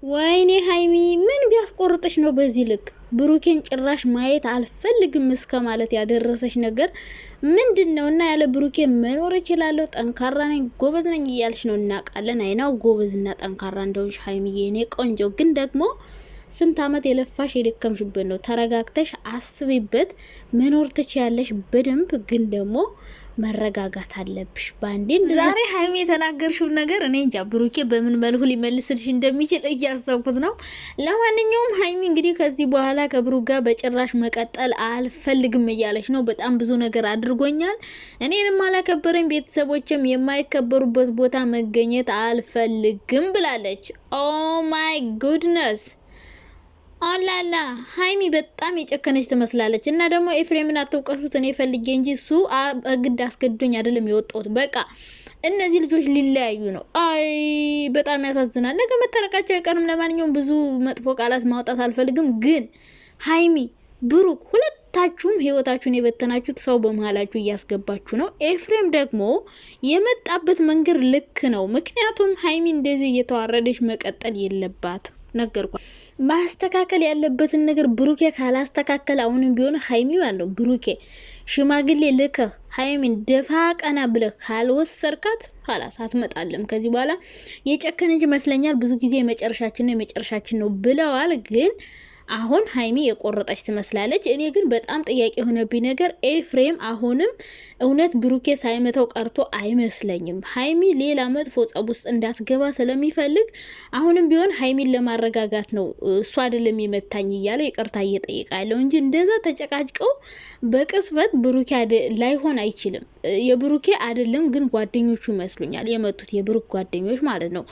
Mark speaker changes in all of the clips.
Speaker 1: ወይኔ ሀይሚ ምን ቢያስቆርጥሽ ነው በዚህ ልክ ብሩኬን ጭራሽ ማየት አልፈልግም እስከ ማለት ያደረሰሽ ነገር ምንድነው? እና ያለ ብሩኬ መኖር እችላለሁ፣ ጠንካራ ነኝ፣ ጎበዝ ነኝ እያልሽ ነው እናውቃለን። አይናው ጎበዝና ጠንካራ እንደሆንሽ ሀይሚዬ የኔ ቆንጆ፣ ግን ደግሞ ስንት አመት የለፋሽ የደከምሽበት ነው። ተረጋግተሽ አስቢበት። መኖር ትችያለሽ በደንብ፣ ግን ደግሞ መረጋጋት አለብሽ። ባንዴ ዛሬ ሀይሚ የተናገርሽው ነገር እኔ እንጃ ብሩኬ በምን መልኩ ሊመልስልሽ እንደሚችል እያሰብኩት ነው። ለማንኛውም ሀይሚ እንግዲህ ከዚህ በኋላ ከብሩ ጋር በጭራሽ መቀጠል አልፈልግም እያለች ነው። በጣም ብዙ ነገር አድርጎኛል፣ እኔንም አላከበረኝ፣ ቤተሰቦችም የማይከበሩበት ቦታ መገኘት አልፈልግም ብላለች። ኦ ማይ ጉድነስ አላላ ሀይሚ በጣም የጨከነች ትመስላለች። እና ደግሞ ኤፍሬምን አትውቀሱት፣ እኔ ፈልጌ እንጂ እሱ ግድ አስገድዶኝ አይደለም የወጣሁት። በቃ እነዚህ ልጆች ሊለያዩ ነው። አይ በጣም ያሳዝናል። ነገ መታረቃቸው አይቀርም። ለማንኛውም ብዙ መጥፎ ቃላት ማውጣት አልፈልግም፣ ግን ሀይሚ ብሩክ ሁለታችሁም ህይወታችሁን የበተናችሁት ሰው በመሀላችሁ እያስገባችሁ ነው። ኤፍሬም ደግሞ የመጣበት መንገድ ልክ ነው። ምክንያቱም ሀይሚ እንደዚህ እየተዋረደች መቀጠል የለባትም። ነገርኳ ማስተካከል ያለበትን ነገር ብሩኬ ካላስተካከል አሁንም ቢሆን ሀይሚ ያለው ብሩኬ ሽማግሌ ልከህ ሀይሚን ደፋ ቀና ብለህ ካልወሰርካት ኋላስ አትመጣለም። ከዚህ በኋላ የጨከነች ይመስለኛል። ብዙ ጊዜ የመጨረሻችን ነው ብለዋል ግን አሁን ሀይሚ የቆረጠች ትመስላለች። እኔ ግን በጣም ጥያቄ የሆነብኝ ነገር ኤፍሬም አሁንም እውነት ብሩኬ ሳይመተው ቀርቶ አይመስለኝም። ሀይሚ ሌላ መጥፎ ጸብ ውስጥ እንዳትገባ ስለሚፈልግ አሁንም ቢሆን ሀይሚን ለማረጋጋት ነው እሱ አይደለም የመታኝ እያለ ይቅርታ እየጠየቀ ያለው እንጂ እንደዛ ተጨቃጭቀው በቅጽበት ብሩኬ ላይሆን አይችልም። የብሩኬ አይደለም ግን ጓደኞቹ ይመስሉኛል የመጡት የብሩክ ጓደኞች ማለት ነው።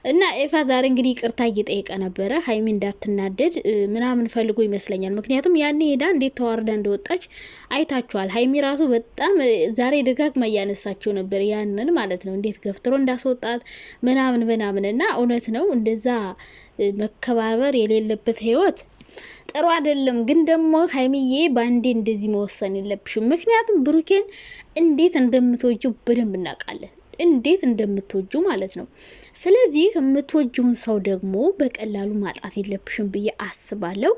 Speaker 1: እና ኤፋ ዛሬ እንግዲህ ይቅርታ እየጠየቀ ነበረ ሀይሚ እንዳትናደድ ምናምን ፈልጎ ይመስለኛል። ምክንያቱም ያኔ ሄዳ እንዴት ተዋርዳ እንደወጣች አይታችኋል። ሀይሚ ራሱ በጣም ዛሬ ደጋግማ እያነሳቸው ነበር ያንን ማለት ነው፣ እንዴት ገፍትሮ እንዳስወጣት ምናምን እና እውነት ነው እንደዛ መከባበር የሌለበት ህይወት ጥሩ አይደለም። ግን ደግሞ ሀይሚዬ ባንዴ እንደዚህ መወሰን የለብሽም። ምክንያቱም ብሩኬን እንዴት እንደምትወጂው በደንብ እናውቃለን፣ እንዴት እንደምትወጁ ማለት ነው። ስለዚህ የምትወጂውን ሰው ደግሞ በቀላሉ ማጣት የለብሽም ብዬ አስባለሁ።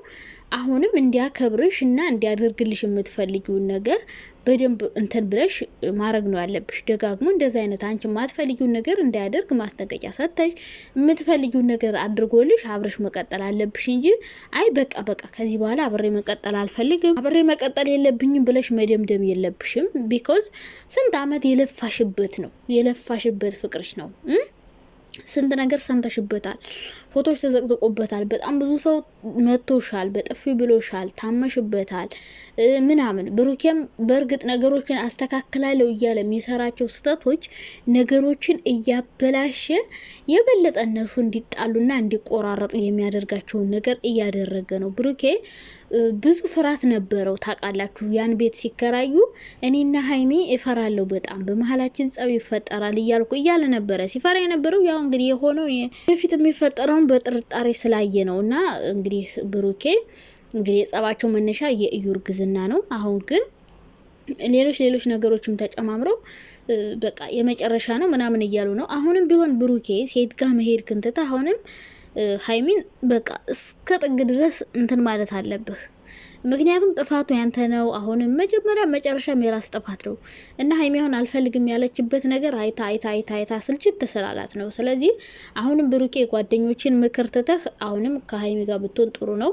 Speaker 1: አሁንም እንዲያከብርሽ እና እንዲያደርግልሽ የምትፈልጊውን ነገር በደንብ እንትን ብለሽ ማድረግ ነው ያለብሽ። ደጋግሞ እንደዚህ አይነት አንቺ የማትፈልጊውን ነገር እንዳያደርግ ማስጠንቀቂያ ሰጥተሽ የምትፈልጊውን ነገር አድርጎልሽ አብረሽ መቀጠል አለብሽ እንጂ አይ በቃ ከዚህ በኋላ አብሬ መቀጠል አልፈልግም፣ አብሬ መቀጠል የለብኝም ብለሽ መደምደም የለብሽም። ቢኮዝ ስንት አመት የለፋሽበት ፍቅርሽ ነው። ስንት ነገር ሰምተሽበታል፣ ፎቶች ተዘቅዝቆበታል፣ በጣም ብዙ ሰው መቶሻል፣ በጥፊ ብሎሻል፣ ታመሽበታል ምናምን። ብሩኬም በእርግጥ ነገሮችን አስተካክላለሁ እያለ የሚሰራቸው ስህተቶች ነገሮችን እያበላሸ የበለጠ እነሱ እንዲጣሉና እንዲቆራረጡ የሚያደርጋቸውን ነገር እያደረገ ነው። ብሩኬ ብዙ ፍርሃት ነበረው ታውቃላችሁ። ያን ቤት ሲከራዩ እኔና ሀይሚ እፈራለሁ በጣም በመሀላችን ጸብ ይፈጠራል እያለ ነበረ ሲፈራ የነበረው። ያው እንግዲህ የሆነው በፊት የሚፈጠረውን በጥርጣሬ ስላየ ነው። እና እንግዲህ ብሩኬ እንግዲህ የጸባቸው መነሻ የእዩ እርግዝና ነው። አሁን ግን ሌሎች ነገሮችም ተጨማምረው በቃ የመጨረሻ ነው ምናምን እያሉ ነው። አሁንም ቢሆን ብሩኬ ሴት ጋር መሄድ ክንትታ አሁንም ሀይሚን በቃ እስከ ጥግ ድረስ እንትን ማለት አለብህ። ምክንያቱም ጥፋቱ ያንተ ነው። አሁንም መጀመሪያ መጨረሻም የራስ ጥፋት ነው እና ሀይሚ አሁን አልፈልግም ያለችበት ነገር አይታ ስልችት ተሰላላት ነው። ስለዚህ አሁንም ብሩኬ ጓደኞችን ምክር ትተህ አሁንም ከሀይሚ ጋር ብትሆን ጥሩ ነው።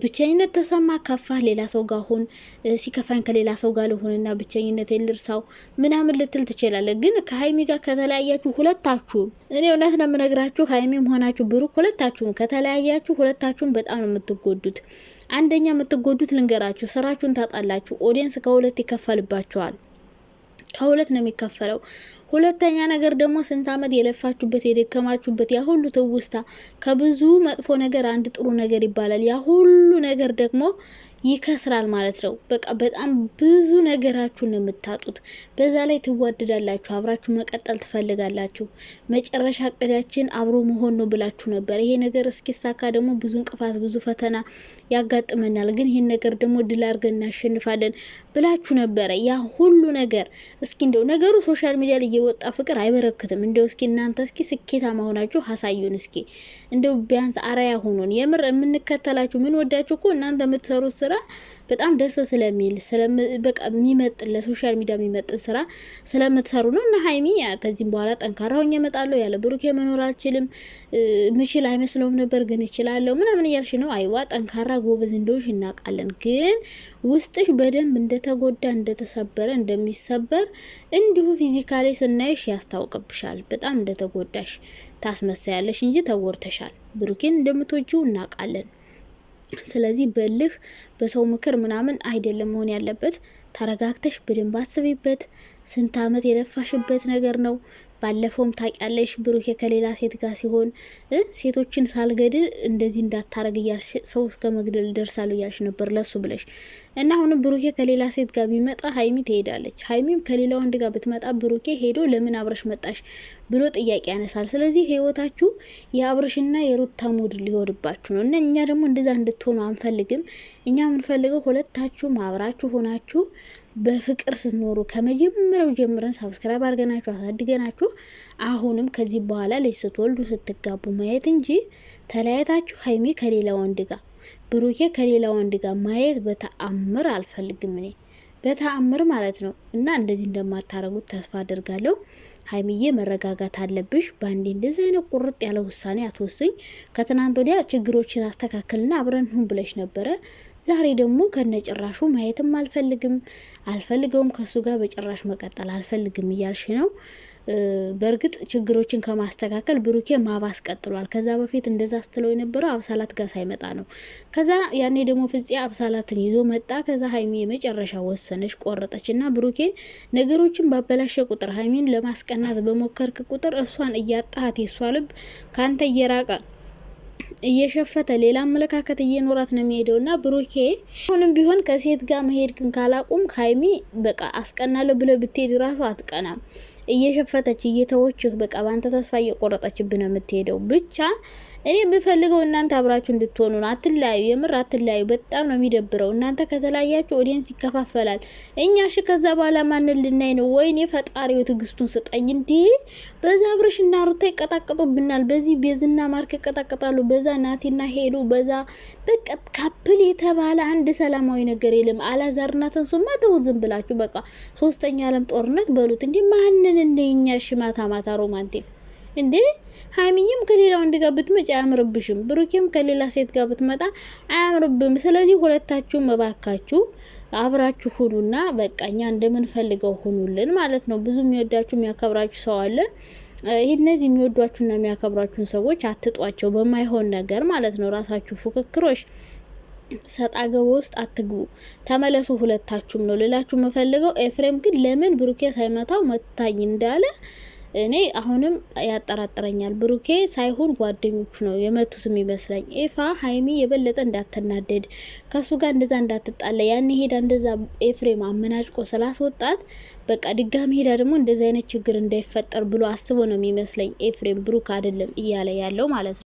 Speaker 1: ብቸኝነት ተሰማ ከፋህ ሌላ ሰው ጋር ሁን፣ ሲከፋኝ ከሌላ ሰው ጋር ልሆንና ብቸኝነት ልርሳው ምናምን ልትል ትችላለህ። ግን ከሀይሚ ጋር ከተለያያችሁ ሁለታችሁም እኔ እውነት ነው የምነግራችሁ፣ ሀይሚም ሆናችሁ ብሩክ ሁለታችሁም ከተለያያችሁ ሁለታችሁም በጣም ነው የምትጎዱት። አንደኛ የምትጎዱት ልንገራችሁ፣ ስራችሁን ታጣላችሁ። ኦዲየንስ ከሁለት ይከፈልባችኋል፣ ከሁለት ነው የሚከፈለው። ሁለተኛ ነገር ደግሞ ስንት አመት የለፋችሁበት የደከማችሁበት ያ ሁሉ ትውስታ፣ ከብዙ መጥፎ ነገር አንድ ጥሩ ነገር ይባላል። ያ ሁሉ ነገር ደግሞ ይከስራል ማለት ነው። በቃ በጣም ብዙ ነገራችሁን ነው የምታጡት። በዛ ላይ ትዋደዳላችሁ፣ አብራችሁ መቀጠል ትፈልጋላችሁ። መጨረሻ እቅዳችን አብሮ መሆን ነው ብላችሁ ነበር። ይሄ ነገር እስኪሳካ ደግሞ ብዙ እንቅፋት፣ ብዙ ፈተና ያጋጥመናል። ግን ይሄን ነገር ደግሞ ድል አድርገን እናሸንፋለን ብላችሁ ነበረ። ያ ሁሉ ነገር እስኪ እንደው ነገሩ ሶሻል ሚዲያ ላይ እየወጣ ፍቅር አይበረክትም። እንደው እስኪ እናንተ እስኪ ስኬታማ ሆናችሁ ሀሳዩን። እስኪ እንደው ቢያንስ አራያ ሆኖን የምር የምንከተላችሁ ምን ወዳችሁ እኮ እናንተ የምትሰሩት ስራ በጣም ደስ ስለሚል በቃ የሚመጥን ለሶሻል ሚዲያ የሚመጥን ስራ ስለምትሰሩ ነው። እና ሀይሚ ከዚህም በኋላ ጠንካራ ሆኜ እመጣለሁ፣ ያለ ብሩኬ መኖር አልችልም፣ ምችል አይመስለውም ነበር ግን እችላለሁ ምናምን እያልሽ ነው። አይዋ ጠንካራ ጎበዝ እንደሆንሽ እናውቃለን። ግን ውስጥሽ በደንብ እንደተጎዳ እንደተሰበረ እንደሚሰበር እንዲሁ ፊዚካሊ ስናይሽ ያስታውቅብሻል። በጣም እንደተጎዳሽ ታስመሳያለሽ እንጂ ተጎድተሻል። ብሩኬን እንደምትወጂው እናውቃለን። ስለዚህ በልህ በሰው ምክር ምናምን አይደለም መሆን ያለበት። ተረጋግተሽ በደንብ አስቢበት። ስንት አመት የለፋሽበት ነገር ነው። ባለፈውም ታውቂያለሽ ብሩኬ ከሌላ ሴት ጋር ሲሆን ሴቶችን ሳልገድል እንደዚህ እንዳታረግ እያልሽ ሰው እስከ መግደል ደርሳለሁ እያልሽ ነበር ለሱ ብለሽ እና አሁንም ብሩኬ ከሌላ ሴት ጋር ቢመጣ ሀይሚ ትሄዳለች። ሀይሚም ከሌላ ወንድ ጋር ብትመጣ ብሩኬ ሄዶ ለምን አብረሽ መጣሽ ብሎ ጥያቄ ያነሳል። ስለዚህ ህይወታችሁ የአብርሽና የሩታ ሙድ ሊሆንባችሁ ነው እና እኛ ደግሞ እንደዛ እንድትሆኑ አንፈልግም። እኛ የምንፈልገው ሁለታችሁም አብራችሁ ሆናችሁ በፍቅር ስትኖሩ ከመጀመሪያው ጀምረን ሰብስክራይብ አድርገናችሁ አሳድገናችሁ አሁንም ከዚህ በኋላ ልጅ ስትወልዱ ስትጋቡ ማየት እንጂ ተለያይታችሁ ሀይሚ ከሌላ ወንድ ጋር ብሩኬ ከሌላ ወንድ ጋር ማየት በተአምር አልፈልግም እኔ በተአምር ማለት ነው። እና እንደዚህ እንደማታረጉት ተስፋ አድርጋለሁ። ሀይሚዬ መረጋጋት አለብሽ። ባንዴ እንደዚህ አይነት ቁርጥ ያለ ውሳኔ አትወስኝ። ከትናንት ወዲያ ችግሮችን አስተካክልና አብረን ሁን ብለሽ ነበረ። ዛሬ ደግሞ ከነጭራሹ ማየትም አልፈልገውም ከሱ ጋር በጭራሽ መቀጠል አልፈልግም እያልሽ ነው። በእርግጥ ችግሮችን ከማስተካከል ብሩኬ ማባስ ቀጥሏል። ከዛ በፊት እንደዛ ስትለው የነበረው አብሳላት ጋር ሳይመጣ ነው። ከዛ ያኔ ደግሞ ፍፄ አብሳላትን ይዞ መጣ። ከዛ ሀይሚ የመጨረሻ ወሰነች፣ ቆረጠች እና ብሩኬ ነገሮችን ባበላሸ ቁጥር ሀይሚን ለማስቀናት በሞከርክ ቁጥር እሷን እያጣሃት የሷ ልብ ካንተ እየራቀ እየሸፈተ ሌላ አመለካከት እየኖራት ነው የሚሄደው። እና ብሩኬ አሁንም ቢሆን ከሴት ጋር መሄድክን ካላቁም ሀይሚ በቃ አስቀናለሁ ብለ ብትሄድ ራሱ አትቀናም። እየሸፈተች እየተወችህ በቃ ባንተ ተስፋ እየቆረጠችብህ ነው የምትሄደው። ብቻ እኔ የምፈልገው እናንተ አብራችሁ እንድትሆኑ ነው። አትለያዩ፣ የምር አትለያዩ። በጣም ነው የሚደብረው። እናንተ ከተለያያችሁ ኦዲየንስ ይከፋፈላል። እኛ እሺ ከዛ በኋላ ማንን ልናይ ነው? ወይኔ ፈጣሪው ትዕግስቱን ስጠኝ። እንዴ በዛ አብርሽና ሩታ ይቀጣቀጡብናል፣ በዚህ ቤዝና ማርክ ይቀጣቀጣሉ፣ በዛ ናቲና ሄሉ፣ በዛ በቃ ካፕል የተባለ አንድ ሰላማዊ ነገር የለም። አላዛርና ተንሱማ ተውት ዝም ብላችሁ በቃ ሶስተኛ ዓለም ጦርነት በሉት። እንዴ ማንን እንደኛ እሺ ማታ ማታ ሮማንቲክ እንዴ ሀይሚዬም ከሌላ ወንድ ጋር ብትመጪ አያምርብሽም፣ ብሩኬም ከሌላ ሴት ጋር ብትመጣ አያምርብም። ስለዚህ ሁለታችሁ መባካችሁ አብራችሁ ሁኑና በቃ እኛ እንደምንፈልገው ሁኑልን ማለት ነው። ብዙ የሚወዳችሁ የሚያከብራችሁ ሰው አለ። ይሄ እነዚህ የሚወዷችሁና የሚያከብራችሁን ሰዎች አትጧቸው በማይሆን ነገር ማለት ነው። ራሳችሁ ፉክክሮች ሰጣ ገባ ውስጥ አትግቡ፣ ተመለሱ ሁለታችሁም ነው ልላችሁ የምፈልገው። ኤፍሬም ግን ለምን ብሩኬ ሳይመታው መታኝ እንዳለ እኔ አሁንም ያጠራጥረኛል። ብሩኬ ሳይሆን ጓደኞቹ ነው የመቱት የሚመስለኝ። ኤፋ ሀይሚ የበለጠ እንዳትናደድ ከሱ ጋር እንደዛ እንዳትጣለ ያን ሄዳ እንደዛ ኤፍሬም አመናጭቆ ስላስወጣት በቃ ድጋሚ ሄዳ ደግሞ እንደዛ አይነት ችግር እንዳይፈጠር ብሎ አስቦ ነው የሚመስለኝ ኤፍሬም ብሩክ አይደለም እያለ ያለው ማለት ነው።